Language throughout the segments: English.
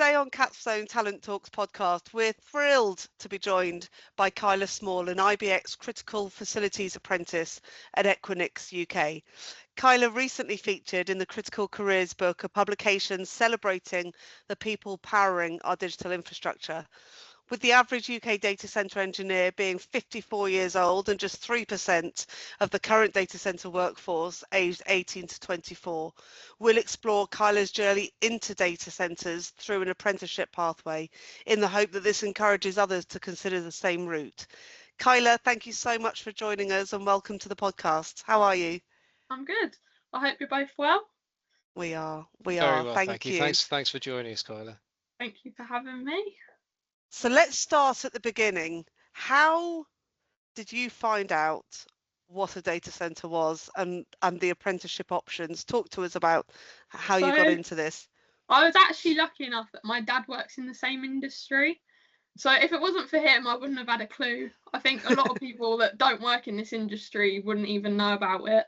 Today on Capstone Talent Talks podcast, we're thrilled to be joined by Kyla Small, an IBX Critical Facilities Apprentice at Equinix UK. Kyla recently featured in the Critical Careers book, a publication celebrating the people powering our digital infrastructure. With the average UK data centre engineer being 54 years old and just 3% of the current data centre workforce aged 18 to 24, we'll explore Kyla's journey into data centres through an apprenticeship pathway in the hope that this encourages others to consider the same route. Kyla, thank you so much for joining us and welcome to the podcast. How are you? I'm good. I hope you're both well. We are. Very well, Thank you. Thanks for joining us, Kyla. Thank you for having me. So let's start at the beginning. How did you find out what a data center was and the apprenticeship options? Talk to us about how you got into this. I was actually lucky enough that my dad works in the same industry. So if it wasn't for him, I wouldn't have had a clue. I think a lot of people that don't work in this industry wouldn't even know about it.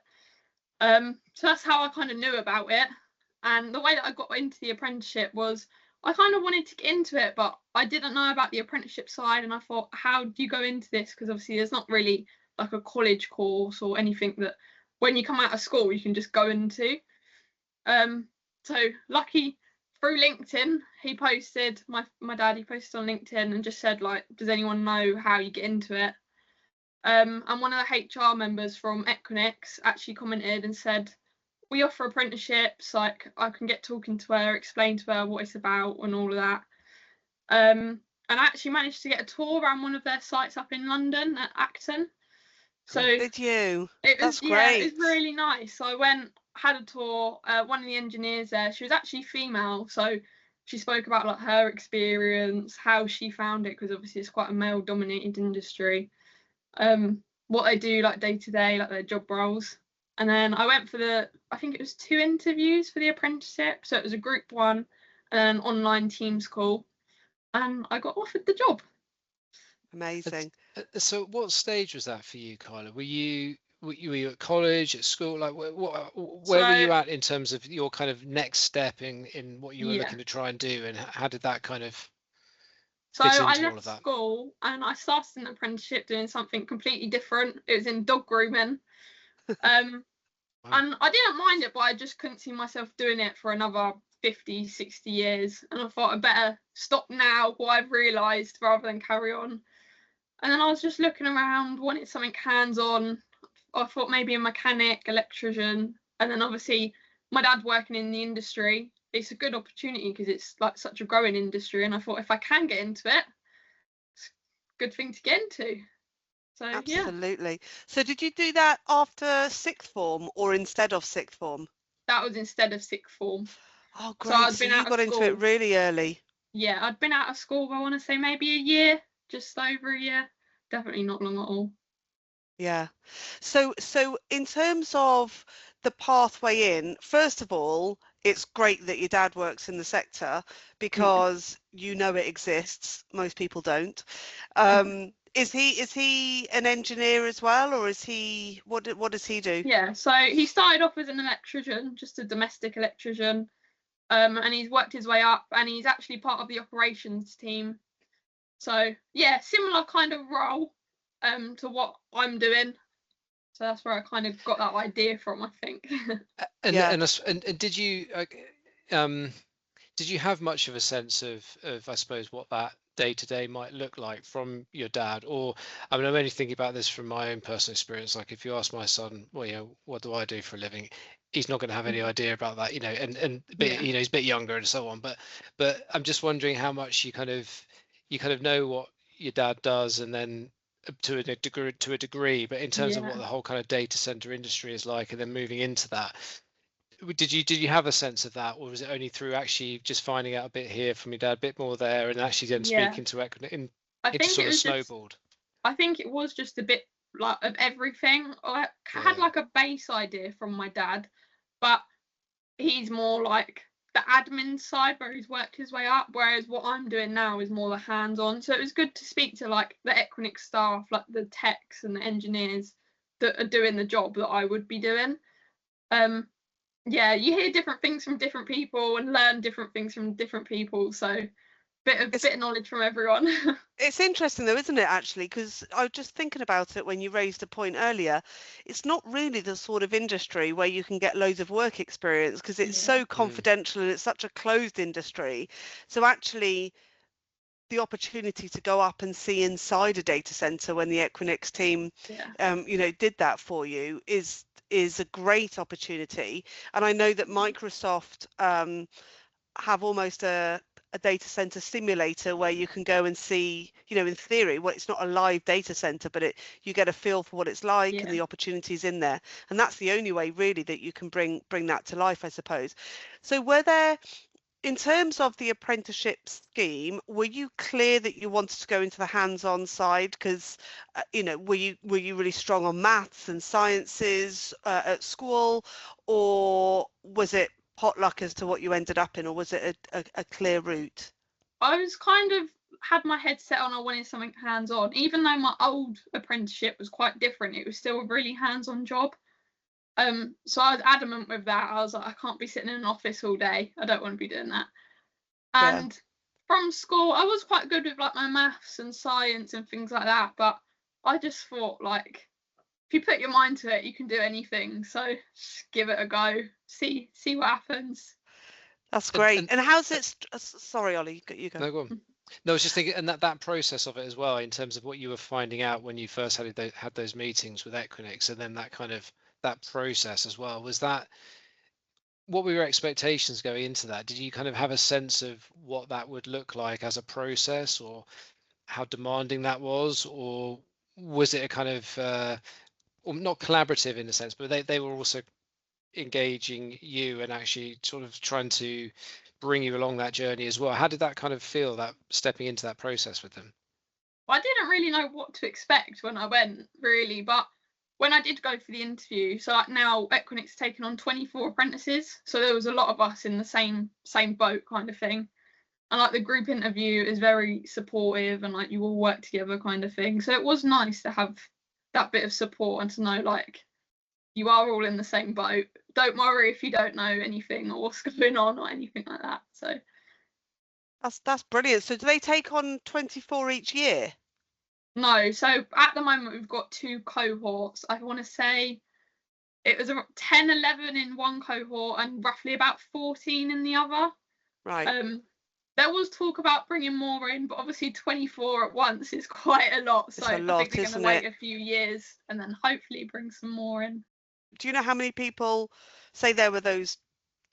So that's how I kind of knew about it. And the way that I got into the apprenticeship was I kind of wanted to get into it, but I didn't know about the apprenticeship side. And I thought, how do you go into this? Because obviously there's not really like a college course or anything that when you come out of school, you can just go into. So lucky through LinkedIn, he posted, my dad, he posted on LinkedIn and just said, like, does anyone know how you get into it? And one of the HR members from Equinix actually commented and said, we offer apprenticeships, like I can get talking to her, explain to her what it's about and all of that. And I actually managed to get a tour around one of their sites up in London at Acton. So did you? That's great. Yeah, it was really nice. So I went, had a tour. One of the engineers there, she was actually female, so she spoke about like her experience, how she found it, because obviously it's quite a male-dominated industry. What they do like day to day, like their job roles. And then I went for I think it was 2 interviews for the apprenticeship. So it was a group 1 and then an online Teams call. And I got offered the job. Amazing. So what stage was that for you, Kyla? Were you at college, at school? Like where were you at in terms of your kind of next step in what you were looking to try and do? And how did that kind of So I left school and I started an apprenticeship doing something completely different. It was in dog grooming. Wow. And I didn't mind it, but I just couldn't see myself doing it for another 50, 60 years. And I thought I better stop now, what I've realised, rather than carry on. And then I was just looking around, wanted something hands-on. I thought maybe a mechanic, electrician. And then obviously my dad working in the industry, it's a good opportunity because it's like such a growing industry. And I thought if I can get into it, it's a good thing to get into. So, absolutely. Yeah. So did you do that after sixth form or instead of sixth form? That was instead of sixth form. Oh, great. So you got into it really early. Yeah, I'd been out of school, I want to say maybe a year, just over a year. Definitely not long at all. Yeah. So in terms of the pathway in, first of all, it's great that your dad works in the sector because you know it exists. Most people don't. Is he an engineer as well, or is he what does he do? Yeah, so he started off as an electrician, just a domestic electrician, and he's worked his way up, and he's actually part of the operations team. So yeah, similar kind of role to what I'm doing. So that's where I kind of got that idea from, I think. And did you have much of a sense of I suppose what that day-to-day might look like from your dad? Or I mean, I'm only thinking about this from my own personal experience. Like if you ask my son, well, you know, what do I do for a living, he's not going to have any idea about that, you know, and you know, he's a bit younger and so on, but I'm just wondering how much you kind of know what your dad does, and then to a degree, but in terms of what the whole kind of data center industry is like, and then moving into that, did you have a sense of that, or was it only through actually just finding out a bit here from your dad, a bit more there, and actually then speaking to Equinix, it sort of snowballed? I think it was just a bit like of everything. I had like a base idea from my dad, but he's more like the admin side where he's worked his way up, whereas what I'm doing now is more the hands-on. So it was good to speak to like the Equinix staff, like the techs and the engineers that are doing the job that I would be doing. yeah, you hear different things from different people and learn different things from different people. So bit of knowledge from everyone. It's interesting though, isn't it, actually? Because I was just thinking about it when you raised a point earlier. It's not really the sort of industry where you can get loads of work experience because it's so confidential and it's such a closed industry. So actually, the opportunity to go up and see inside a data center when the Equinix team, did that for you is a great opportunity. And I know that Microsoft have almost a data center simulator where you can go and see, in theory, well, it's not a live data center, but you get a feel for what it's like and the opportunities in there. And that's the only way really that you can bring that to life, I suppose. So were there, in terms of the apprenticeship scheme, were you clear that you wanted to go into the hands-on side? Because, were you really strong on maths and sciences at school, or was it potluck as to what you ended up in, or was it a clear route? I was kind of had my head set on I wanted something hands-on. Even though my old apprenticeship was quite different, it was still a really hands-on job. So I was adamant with that. I was like, I can't be sitting in an office all day. I don't want to be doing that. And from school, I was quite good with like my maths and science and things like that. But I just thought, like, if you put your mind to it, you can do anything. So just give it a go. See what happens. That's great. And how's it? Sorry, Ollie, you go. No, go on. No, I was just thinking, and that process of it as well, in terms of what you were finding out when you first had those meetings with Equinix, and then that kind of that process as well. Was that, what were your expectations going into that? Did you kind of have a sense of what that would look like as a process, or how demanding that was, or was it a kind of or not collaborative in a sense, but they were also engaging you and actually sort of trying to bring you along that journey as well? How did that kind of feel, that stepping into that process with them? Well, I didn't really know what to expect when I went, really, but when I did go for the interview, so like now Equinix taken on 24 apprentices, so there was a lot of us in the same boat kind of thing, and like the group interview is very supportive and like you all work together kind of thing. So it was nice to have that bit of support and to know like you are all in the same boat. Don't worry if you don't know anything or what's going on or anything like that. So that's brilliant. So do they take on 24 each year? No, so at the moment we've got 2 cohorts. I want to say it was 10, 11 in one cohort and roughly about 14 in the other. Right. There was talk about bringing more in, but obviously 24 at once is quite a lot. So I think they're going to wait a few years and then hopefully bring some more in. Do you know how many people, say there were those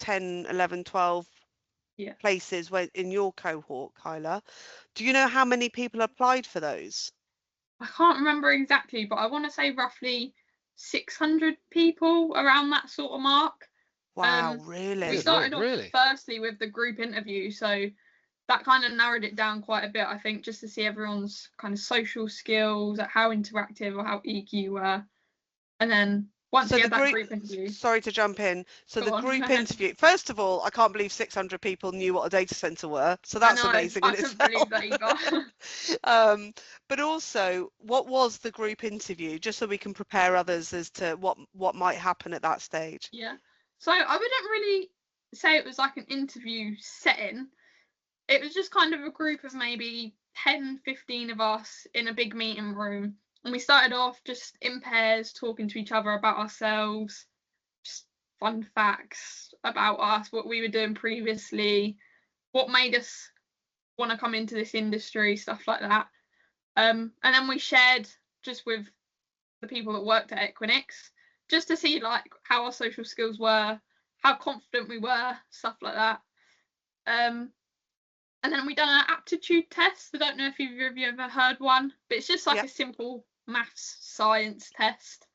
10, 11, 12 places where in your cohort, Kyla? Do you know how many people applied for those? I can't remember exactly, but I want to say roughly 600 people, around that sort of mark. Wow, really? We started off firstly with the group interview, so that kind of narrowed it down quite a bit, I think, just to see everyone's kind of social skills, how interactive or how eager you were. And then once you had that group interview. Sorry to jump in. So the group interview, first of all, I can't believe 600 people knew what a data center were. So that's amazing in itself. I couldn't believe that either. But also, what was the group interview, just so we can prepare others as to what might happen at that stage? Yeah. So I wouldn't really say it was like an interview setting. It was just kind of a group of maybe 10, 15 of us in a big meeting room. And we started off just in pairs, talking to each other about ourselves, just fun facts about us, what we were doing previously, what made us want to come into this industry, stuff like that. And then we shared just with the people that worked at Equinix, just to see like how our social skills were, how confident we were, stuff like that. And then we done an aptitude test. I don't know if either of you ever heard one, but it's just like a simple maths science test.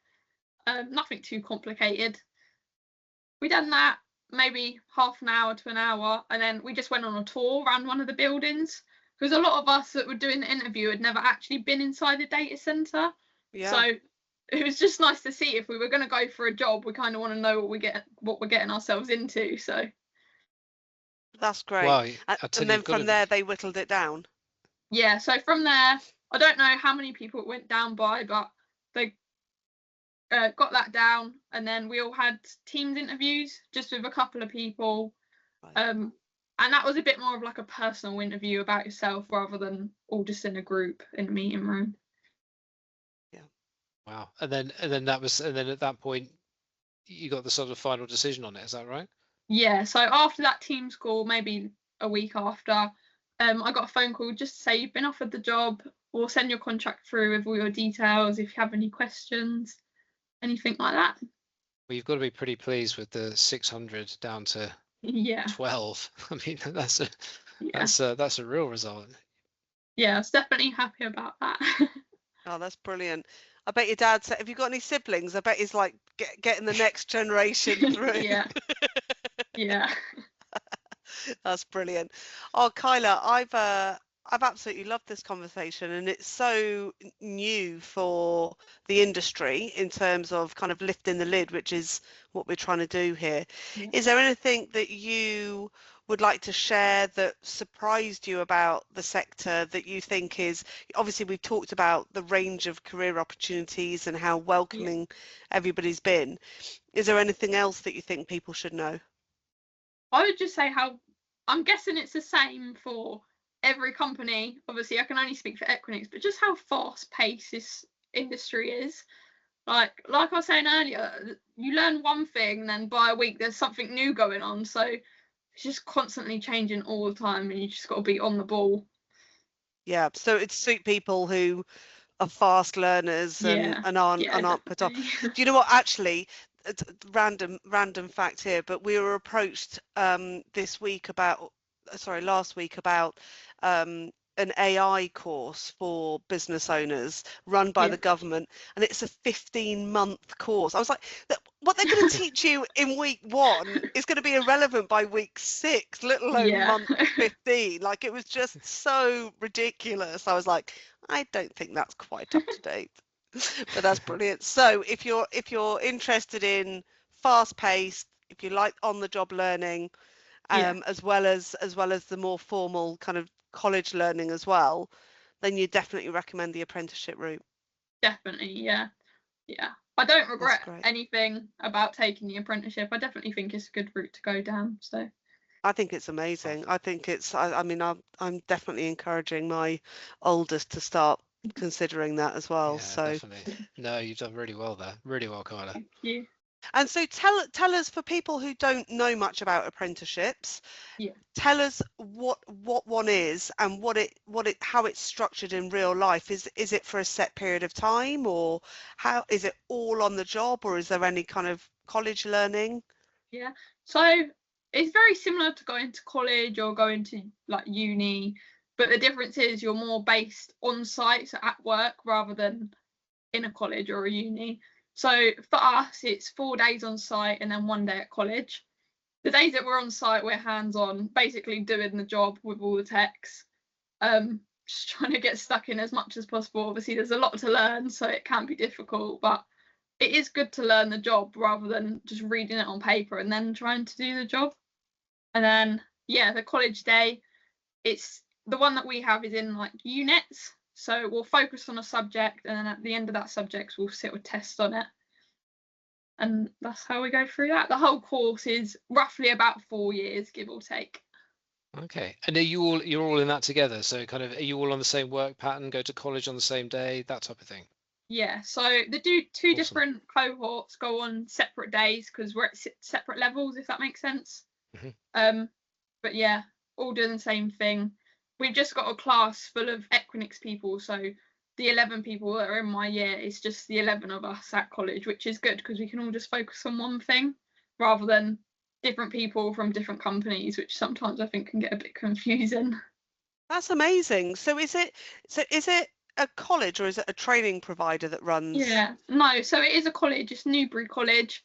Nothing too complicated. We done that maybe half an hour to an hour, and then we just went on a tour around one of the buildings, because a lot of us that were doing the interview had never actually been inside a data center. So it was just nice to see if we were going to go for a job, we kind of want to know what we're getting ourselves into. So that's great. Wow, and then from there they whittled it down. Yeah, so from there, I don't know how many people it went down by, but they got that down, and then we all had Teams interviews just with a couple of people. Right. And that was a bit more of like a personal interview about yourself rather than all just in a group in a meeting room. Wow. And then at that point you got the sort of final decision on it, is that right? Yeah, so after that Teams call, maybe a week after, I got a phone call just to say you've been offered the job. We'll send your contract through with all your details if you have any questions, anything like that. Well, you've got to be pretty pleased with the 600 down to Yeah, 12. I mean, that's yeah, a real result. yeah, I was definitely happy about that. Oh, that's brilliant. I bet your dad said, have you got any siblings? I bet he's like getting the next generation through. Yeah, yeah, That's brilliant. Oh, Kyla, I've absolutely loved this conversation, and it's so new for the industry in terms of kind of lifting the lid, which is what we're trying to do here. yeah. Is there anything that you would like to share that surprised you about the sector that you think is, obviously we've talked about the range of career opportunities and how welcoming everybody's been. Is there anything else that you think people should know? I would just say how I'm guessing it's the same for every company. Obviously, I can only speak for Equinix, but just how fast-paced this industry is. Like I was saying earlier, you learn one thing, and then by a week there's something new going on. So it's just constantly changing all the time, and you just got to be on the ball. Yeah, so it suit people who are fast learners and, Yeah, aren't put off. definitely. Do you know what? Actually, it's a random fact here, but we were approached last week about an AI course for business owners run by Yeah. the government, and it's a 15-month course. I was like, what they're going to teach you in week 1 is going to be irrelevant by week 6, let alone Yeah. month 15. Like, it was just so ridiculous. I was like, I don't think that's quite up to date. But that's brilliant. So if you're interested in fast-paced, if you like on-the-job learning, Yeah, as well as the more formal kind of college learning as well, then you definitely recommend the apprenticeship route. definitely. Yeah. I don't That's regret great. anything about taking the apprenticeship. I definitely think it's a good route to go down. So I think it's amazing. I think it's, I mean, I'm definitely encouraging my oldest to start considering that as well. Yeah, So, definitely. No, you've done really well there. Really well, Kyla. thank you. and so tell us, for people who don't know much about apprenticeships, Yeah. tell us what one is and how it's structured in real life. Is it for a set period of time, or how is it all on the job, or is there any kind of college learning? Yeah. So it's very similar to going to college or going to like uni, but the difference is you're more based on site, so at work rather than in a college or a uni. So for us, it's 4 days on site and then 1 day at college. The days that we're on site, we're hands-on, basically doing the job with all the techs. Just trying to get stuck in as much as possible. Obviously, there's a lot to learn, so it can be difficult, but it is good to learn the job rather than just reading it on paper and then trying to do the job. And then, yeah, the college day, it's the one that we have is in like units. So we'll focus on a subject, and then at the end of that subject, we'll sit a test on it. And that's how we go through that. The whole course is roughly about 4 years, give or take. Okay. And you're all in that together? So kind of, are you all on the same work pattern, go to college on the same day, that type of thing? Yeah, so the two Awesome. different cohorts go on separate days because we're at separate levels, if that makes sense. But yeah, all doing the same thing. We've just got a class full of Equinix people, so the 11 people that are in my year is just the 11 of us at college, which is good because we can all just focus on one thing rather than different people from different companies, which sometimes I think can get a bit confusing. That's amazing. So is it a college, or is it a training provider that runs? Yeah, no, so it is a college, it's Newbury College,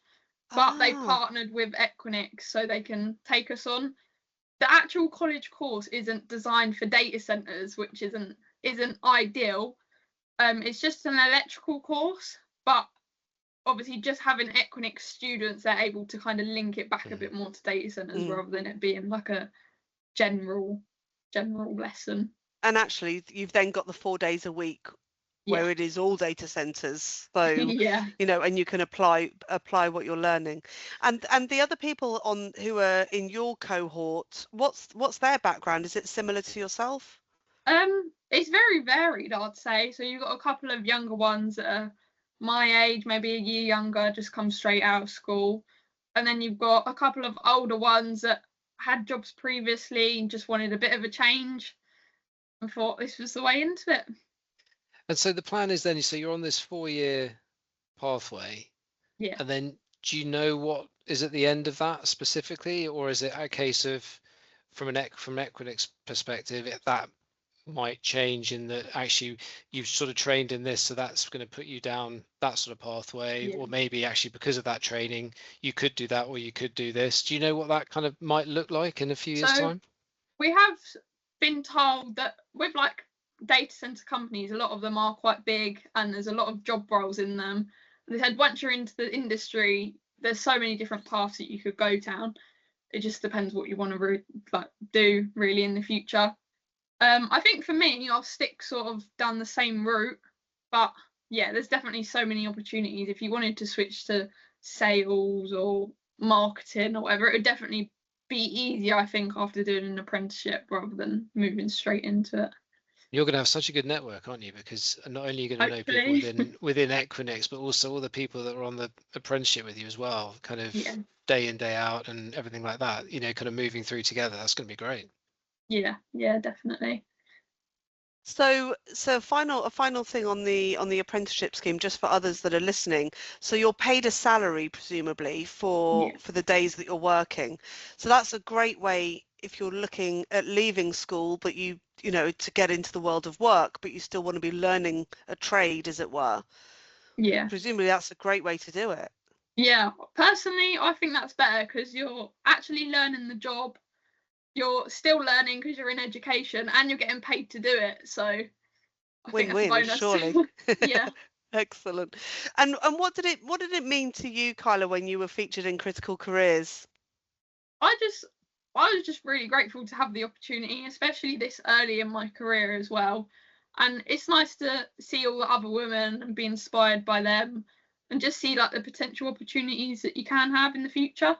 but they Ah, partnered with Equinix so they can take us on. The actual college course isn't designed for data centers, which isn't ideal. It's just an electrical course, but obviously just having Equinix students, they're able to kind of link it back a bit more to data centers rather than it being like a general lesson. and actually you've then got the 4 days a week Yeah. where it is all data centers. So, Yeah. you know, and you can apply what you're learning. And the other people who are in your cohort, what's their background? Is it similar to yourself? It's very varied, I'd say. So you've got a couple of younger ones that are my age, maybe a year younger, just come straight out of school. And then you've got a couple of older ones that had jobs previously and just wanted a bit of a change and thought this was the way into it. And so the plan is then, so you're on this 4-year pathway, Yeah. and then do you know what is at the end of that specifically, or is it a case of from an Equinix perspective, that might change in that actually you've sort of trained in this, so that's going to put you down that sort of pathway, Yeah. or maybe actually because of that training you could do that, or you could do this. Do you know what that kind of might look like in a few years' time? We have been told that with like data center companies, a lot of them are quite big and there's a lot of job roles in them. They said once you're into the industry, there's so many different paths that you could go down. It just depends what you want to do really in the future. I think for me, I'll stick sort of down the same route, but yeah, there's definitely so many opportunities. If you wanted to switch to sales or marketing or whatever, it would definitely be easier, I think, after doing an apprenticeship rather than moving straight into it. You're going to have such a good network, aren't you? Because not only are you going to know people Hopefully. within Equinix, but also all the people that are on the apprenticeship with you as well, kind of Yeah. day in, day out and everything like that, you know, kind of moving through together. That's going to be great. Yeah, definitely. So a final thing on the apprenticeship scheme, just for others that are listening. So you're paid a salary presumably for the days that you're working. So that's a great way if you're looking at leaving school, but you know, to get into the world of work, but you still want to be learning a trade, as it were. Yeah. Presumably that's a great way to do it. Yeah, personally, I think that's better because you're actually learning the job. You're still learning because you're in education and you're getting paid to do it. So I think that's a Win-win, bonus. surely. Yeah. Excellent. And what did it mean to you, Kyla, when you were featured in Critical Careers? I was just really grateful to have the opportunity, especially this early in my career as well. And it's nice to see all the other women and be inspired by them and just see like the potential opportunities that you can have in the future.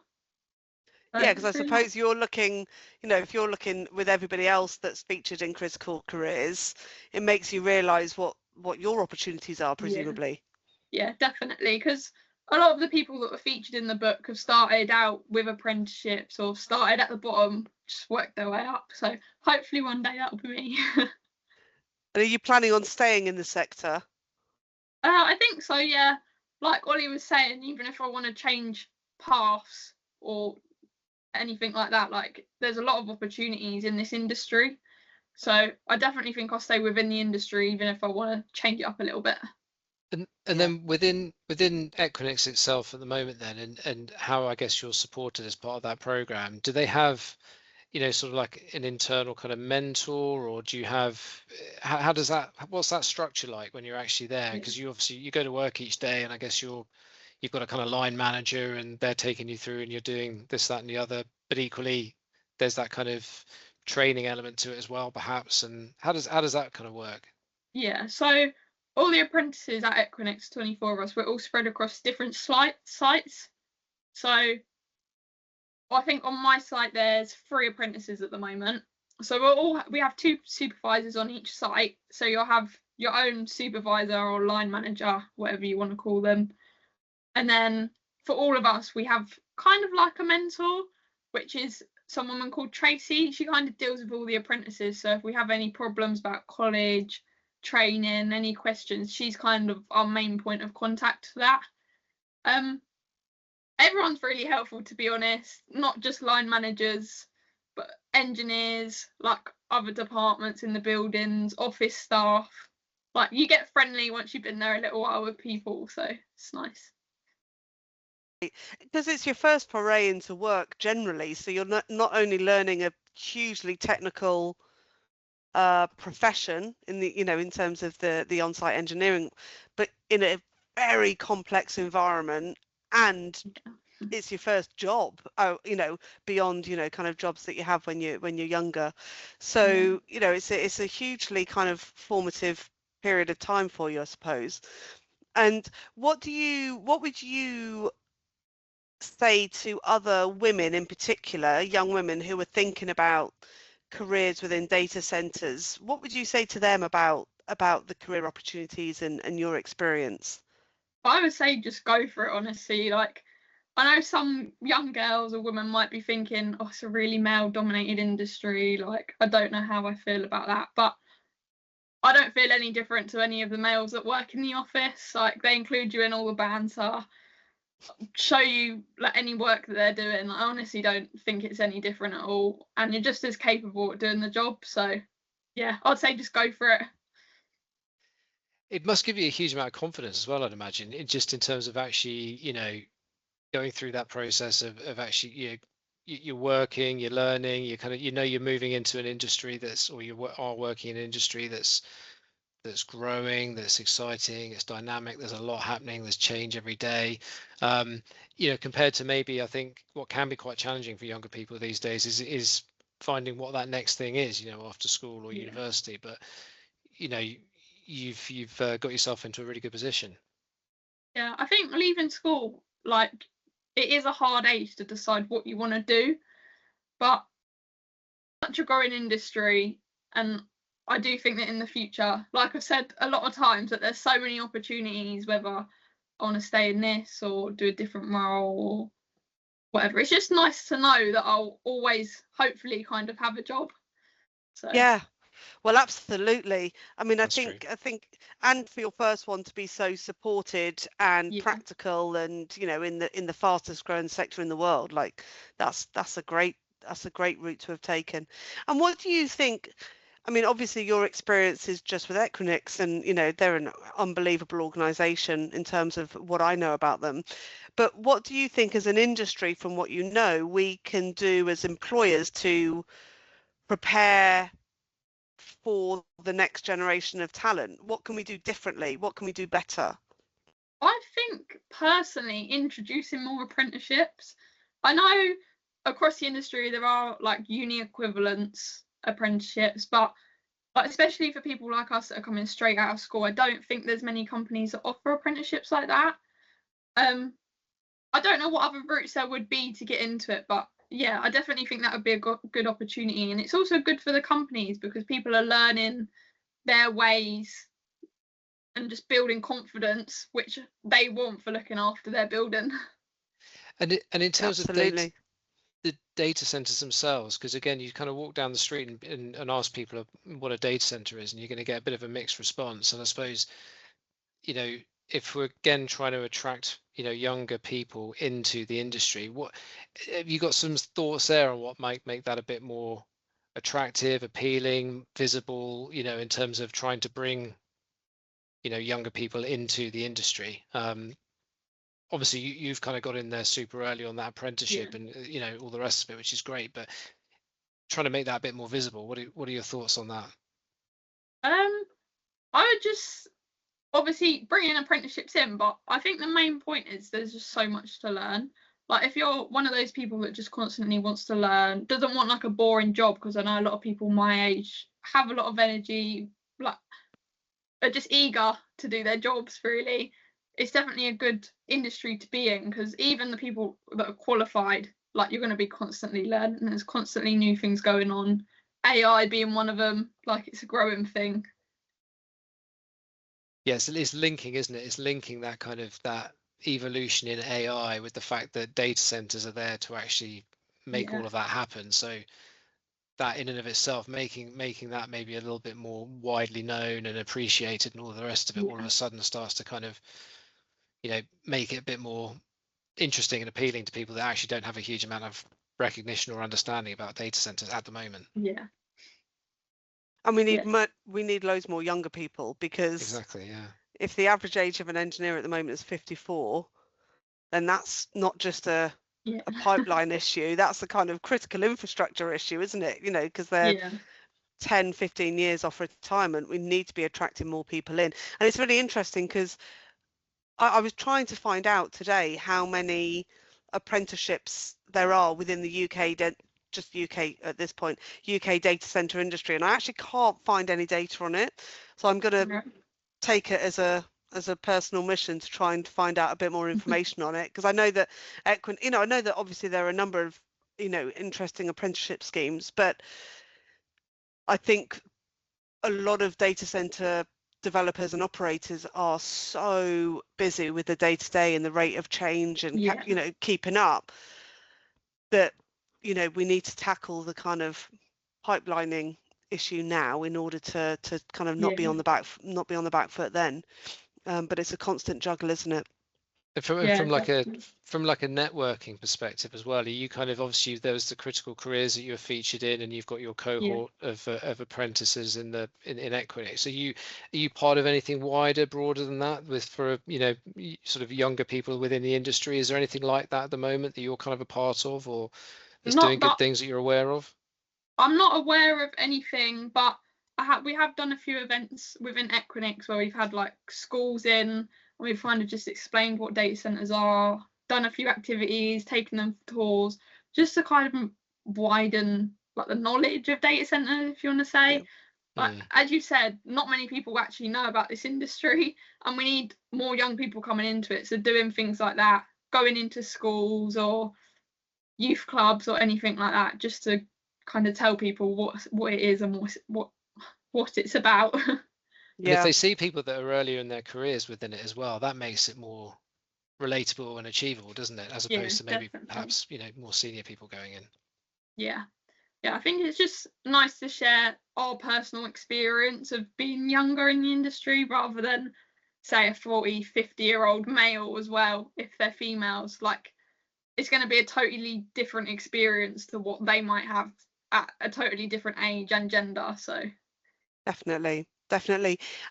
Yeah, because I Really suppose you're looking, you know, if you're looking with everybody else that's featured in Critical Careers, it makes you realise what your opportunities are, presumably. Yeah, definitely. Because a lot of the people that were featured in the book have started out with apprenticeships or started at the bottom, just worked their way up. So hopefully one day that'll be me. And are you planning on staying in the sector? I think so, yeah. Like Ollie was saying, even if I want to change paths or anything like that, like there's a lot of opportunities in this industry. So I definitely think I'll stay within the industry, even if I want to change it up a little bit. And then within Equinix itself at the moment then, and how I guess you're supported as part of that program, do they have, you know, sort of like an internal kind of mentor, or do you have, how does that, what's that structure like when you're actually there? Because you obviously, you go to work each day and I guess you've got a kind of line manager and they're taking you through and you're doing this, that and the other, but equally there's that kind of training element to it as well, perhaps. And how does that kind of work? Yeah, so all the apprentices at Equinix, 24 of us, we're all spread across different sites. So I think on my site there's 3 apprentices at the moment. So we have 2 supervisors on each site. So you'll have your own supervisor or line manager, whatever you want to call them. And then for all of us, we have kind of like a mentor, which is some woman called Tracy. She kind of deals with all the apprentices. So if we have any problems about college, training, any questions, she's kind of our main point of contact for that. Everyone's really helpful, to be honest, not just line managers, but engineers, like other departments in the buildings, office staff. Like you get friendly once you've been there a little while with people, so it's nice. Because it's your first foray into work generally, so you're not only learning a hugely technical profession in the, you know, in terms of the on-site engineering, but in a very complex environment, and it's your first job, you know, beyond, you know, kind of jobs that you have when you're younger. So you know, it's a hugely kind of formative period of time for you, I suppose. And what would you say to other women in particular, young women who are thinking about careers within data centers? What would you say to them about the career opportunities and your experience? I would say just go for it, honestly. Like, I know some young girls or women might be thinking, oh, it's a really male-dominated industry. Like, I don't know how I feel about that. But I don't feel any different to any of the males that work in the office. Like, they include you in all the banter, show you like any work that they're doing. I honestly don't think it's any different at all. And you're just as capable at doing the job. So, yeah, I'd say just go for it. It must give you a huge amount of confidence as well, I'd imagine, just in terms of actually, going through that process of actually, you're working, you're learning, you kind of, you're moving into an industry or you are working in an industry that's growing, that's exciting, it's dynamic, there's a lot happening, there's change every day. Compared to maybe, I think what can be quite challenging for younger people these days is finding what that next thing is, after school or university. But you've got yourself into a really good position. Yeah, I think leaving school, like, it is a hard age to decide what you want to do, but such a growing industry, and I do think that in the future, like I've said a lot of times, that there's so many opportunities, whether I want to stay in this or do a different role or whatever. It's just nice to know that I'll always hopefully kind of have a job. So Yeah, well, absolutely. I mean, I That's true. think, and for your first one to be so supported and yeah, practical, and in the fastest growing sector in the world, like that's a great route to have taken. And what do you think? I mean, obviously your experience is just with Equinix, and they're an unbelievable organization in terms of what I know about them. But what do you think as an industry, from what you know, we can do as employers to prepare for the next generation of talent? What can we do differently? What can we do better? I think personally introducing more apprenticeships. I know across the industry there are like uni equivalents apprenticeships, but especially for people like us that are coming straight out of school, I don't think there's many companies that offer apprenticeships like that. I don't know what other routes there would be to get into it, but yeah, I definitely think that would be a good opportunity. And it's also good for the companies because people are learning their ways and just building confidence, which they want for looking after their building. And in terms Absolutely. of the data centers themselves, because again, you kind of walk down the street and ask people what a data center is, and you're going to get a bit of a mixed response. And I suppose, if we're again trying to attract younger people into the industry, what have you got some thoughts there on what might make that a bit more attractive, appealing, visible, in terms of trying to bring younger people into the industry? Obviously you've kind of got in there super early on that apprenticeship, and all the rest of it, which is great, but trying to make that a bit more visible, what are your thoughts on that? I would just obviously bringing apprenticeships in, but I think the main point is there's just so much to learn. Like, if you're one of those people that just constantly wants to learn, doesn't want like a boring job, because I know a lot of people my age have a lot of energy, like are just eager to do their jobs, really, it's definitely a good industry to be in, because even the people that are qualified, like, you're going to be constantly learning, and there's constantly new things going on, AI being one of them. Like, it's a growing thing. Yes, it's linking, isn't it? It's linking that kind of that evolution in AI with the fact that data centers are there to actually make all of that happen. So that in and of itself, making that maybe a little bit more widely known and appreciated, and all the rest of it, all of a sudden starts to kind of make it a bit more interesting and appealing to people that actually don't have a huge amount of recognition or understanding about data centers at the moment. Yeah. And we need loads more younger people, because Exactly, yeah. If the average age of an engineer at the moment is 54, then that's not just a pipeline issue, that's the kind of critical infrastructure issue, isn't it? Because they're 10, 15 years off retirement. We need to be attracting more people in. And it's really interesting because I was trying to find out today how many apprenticeships there are within the UK, just UK at this point, UK data center industry, and I actually can't find any data on it. So I'm going to take it as a personal mission to try and find out a bit more information on it, because I know that I know that obviously there are a number of interesting apprenticeship schemes, but I think a lot of data center developers and operators are so busy with the day-to-day and the rate of change and keeping up, that we need to tackle the kind of pipelining issue now in order to kind of not be on the back foot then. But it's a constant juggle, isn't it? From like a networking perspective as well, are you kind of, obviously there was the critical careers that you were featured in, and you've got your cohort of apprentices in Equinix. Are you part of anything wider, broader than that, for sort of younger people within the industry? Is there anything like that at the moment that you're kind of a part of, or that's doing good things that you're aware of? I'm not aware of anything, but we have done a few events within Equinix where we've had like schools in, and we've kind of just explained what data centers are, done a few activities, taken them for tours, just to kind of widen like the knowledge of data centers, if you want to say. Yeah. But as you said, not many people actually know about this industry, and we need more young people coming into it. So doing things like that, going into schools or youth clubs or anything like that, just to kind of tell people what it is and what it's about. And if they see people that are earlier in their careers within it as well, that makes it more relatable and achievable, doesn't it? As opposed to maybe perhaps more senior people going in. Yeah, I think it's just nice to share our personal experience of being younger in the industry, rather than say a 40, 50-year-old male as well, if they're females. Like, it's going to be a totally different experience to what they might have at a totally different age and gender. So definitely.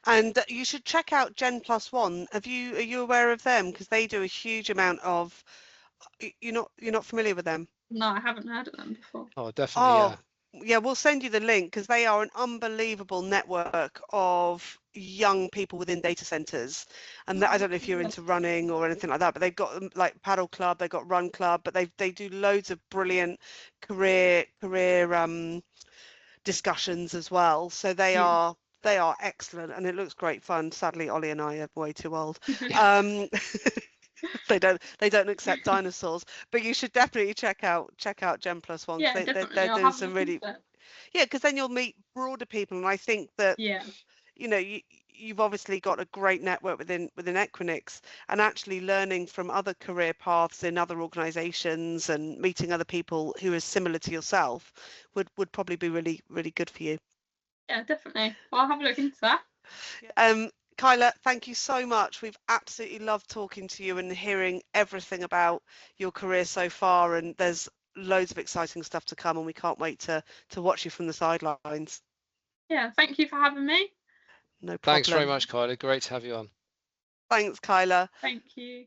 And you should check out Gen Plus One. Are you aware of them? Because they do a huge amount of, you're not familiar with them? No, I haven't heard of them before. Oh, definitely. Yeah, we'll send you the link, because they are an unbelievable network of young people within data centers. And I don't know if you're into running or anything like that, but they've got like paddle club, they've got run club, but they do loads of brilliant career discussions as well. So they are excellent, and it looks great fun. Sadly, Ollie and I are way too old. They don't accept dinosaurs, but you should definitely check out Gen Plus One. Yeah, definitely. They're doing some really, because then you'll meet broader people, and I think that you've obviously got a great network within Equinix, and actually learning from other career paths in other organizations and meeting other people who are similar to yourself would probably be really, really good for you. Yeah, definitely. Well, I'll have a look into that. Kyla, thank you so much. We've absolutely loved talking to you and hearing everything about your career so far, and there's loads of exciting stuff to come, and we can't wait to watch you from the sidelines. Yeah, thank you for having me. No problem. Thanks very much, Kyla. Great to have you on. Thanks, Kyla. Thank you.